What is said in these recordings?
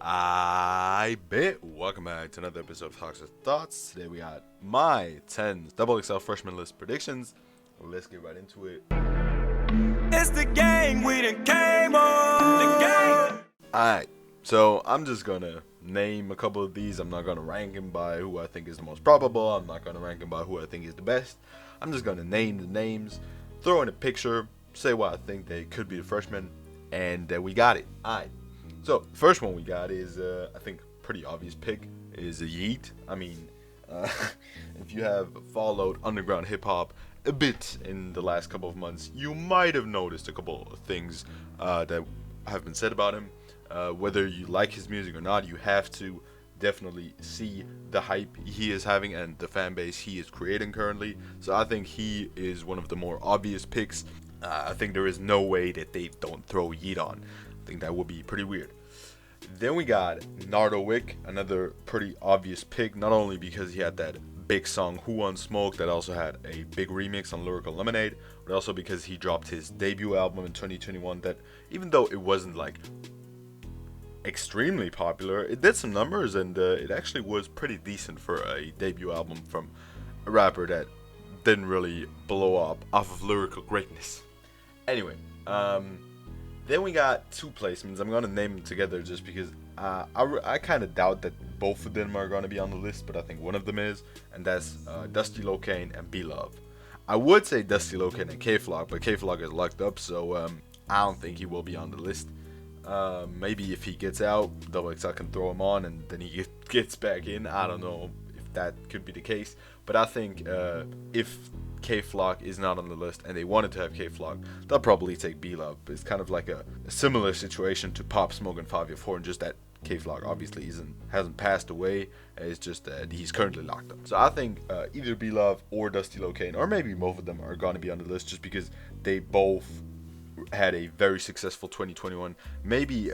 Aight BET. Welcome back to another episode of Toxiris Thoughts. Today we got my 10 XXL Freshman List predictions. Let's get right into it. It's the gang, we done came on the gang. Alright, so I'm just gonna name a couple of these. I'm not gonna rank them by who I think is the most probable. I'm not gonna rank them by who I think is the best. I'm just gonna name the names, throw in a picture, say why I think they could be the freshmen, and we got it. Alright. So, first one we got is, I think, pretty obvious pick, is Aight. I mean, if you have followed underground hip-hop a bit in the last couple of months, you might have noticed a couple of things that have been said about him. Whether you like his music or not, you have to definitely see the hype he is having and the fan base he is creating currently. So I think he is one of the more obvious picks. I think there is no way that they don't throw Aight on. I think that would be pretty weird. Then we got Ardowick, another pretty obvious pick, not only because he had that big song Who Wants Smoke that also had a big remix on Lyrical Lemonade, but also because he dropped his debut album in 2021 that, even though it wasn't like extremely popular, it did some numbers and it actually was pretty decent for a debut album from a rapper that didn't really blow up off of lyrical greatness. Anyway, then we got two placements. I'm going to name them together just because I kind of doubt that both of them are going to be on the list, but I think one of them is, and that's Dusty Locane and B-Love. I would say Dusty Locane and K-Flock, but K-Flock is locked up, so I don't think he will be on the list. Maybe if he gets out, XXL can throw him on and then he gets back in. I don't know if that could be the case, but I think if K-Flock is not on the list and they wanted to have K-Flock, they'll probably take B-Love. It's kind of like a similar situation to Pop Smoke and Fabio Four, and just that K-Flock obviously hasn't passed away. It's just that he's currently locked up. So I think either B-Love or Dusty Locane, or maybe both of them, are going to be on the list just because they both had a very successful 2021. Maybe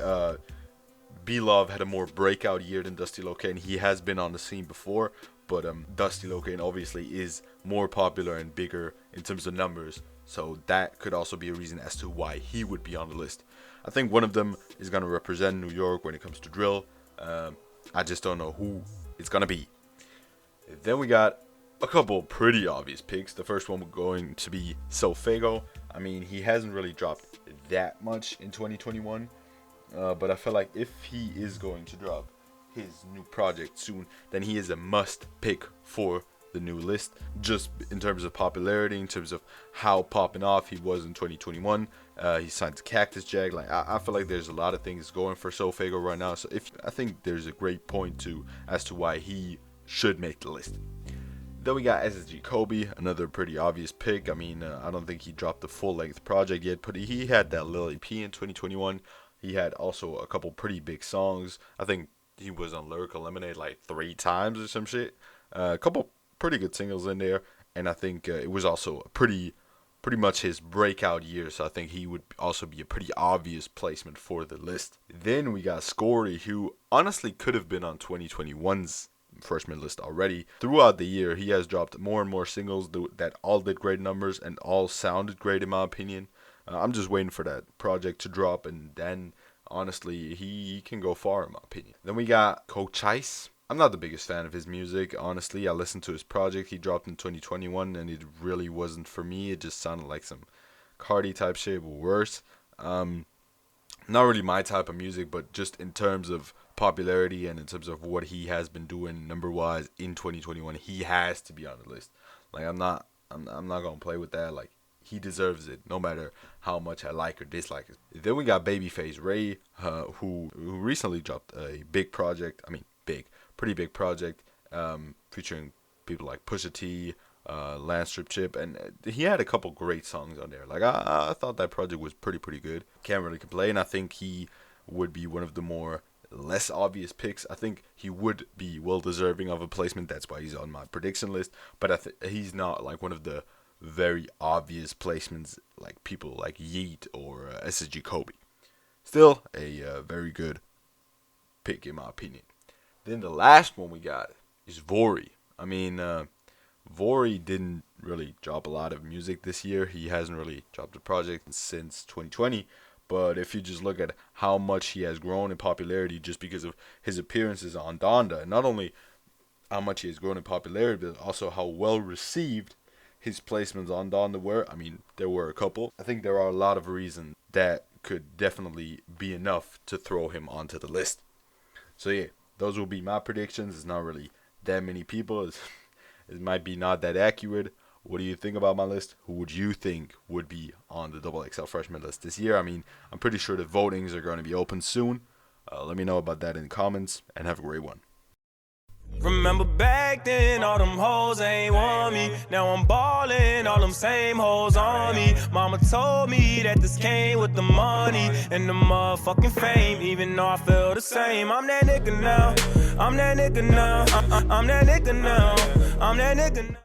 B-Love had a more breakout year than Dusty Locane. He has been on the scene before, but Dusty Locane obviously is more popular and bigger in terms of numbers, so that could also be a reason as to why he would be on the list. I think one of them is going to represent New York when it comes to drill. I just don't know who it's going to be. Then we got a couple pretty obvious picks. The first one going to be Sophie. I mean, he hasn't really dropped that much in 2021, but I feel like if he is going to drop his new project soon, then he is a must pick for the new list, just in terms of popularity, in terms of how popping off he was in 2021. He signed to Cactus Jack. Like I feel like there's a lot of things going for Sophie right now, so I think there's a great point as to why he should make the list. Then we got SSG Kobe, another pretty obvious pick. I mean, I don't think he dropped the full-length project yet, but he had that Lil EP in 2021. He had also a couple pretty big songs. I think he was on Lyrical Lemonade like 3 times or some shit. A couple pretty good singles in there, and I think it was also pretty much his breakout year, so I think he would also be a pretty obvious placement for the list. Then we got Scorey, who honestly could have been on 2021's freshman list already. Throughout the year, he has dropped more and more singles that all did great numbers and all sounded great in my opinion. I'm just waiting for that project to drop, and then honestly, he can go far in my opinion. Then we got Toxiris. I'm not the biggest fan of his music, honestly. I listened to his project he dropped in 2021, and it really wasn't for me. It just sounded like some Cardi type shit, but worse. Not really my type of music, but just in terms of popularity and in terms of what he has been doing number-wise in 2021, he has to be on the list. Like I'm not gonna play with that. Like, he deserves it, no matter how much I like or dislike it. Then we got Babyface Ray, who recently dropped a big project. I mean, pretty big project, featuring people like Pusha T, Lance Strip Chip, and he had a couple great songs on there. Like I thought that project was pretty good. Can't really complain. I think he would be one of the more less obvious picks. I think he would be well deserving of a placement. That's why he's on my prediction list. But he's not like one of the very obvious placements like people like Aight or SSG Kobe. Still a very good pick in my opinion. Then the last one we got is Vori. I mean, Vori didn't really drop a lot of music this year. He hasn't really dropped a project since 2020, But if you just look at how much he has grown in popularity just because of his appearances on Donda, and not only how much he has grown in popularity, but also how well received his placements on Donda were. I mean, there were a couple. I think there are a lot of reasons that could definitely be enough to throw him onto the list. So yeah, those will be my predictions. It's not really that many people. It might be not that accurate. What do you think about my list? Who would you think would be on the XXL Freshman List this year? I mean, I'm pretty sure the votings are going to be open soon. Let me know about that in the comments, and have a great one. Remember back then, all them hoes ain't want me. Now I'm ballin', all them same hoes on me. Mama told me that this came with the money and the motherfucking fame, even though I feel the same. I'm that nigga now. I'm that nigga now. I'm that nigga now. I'm that nigga now.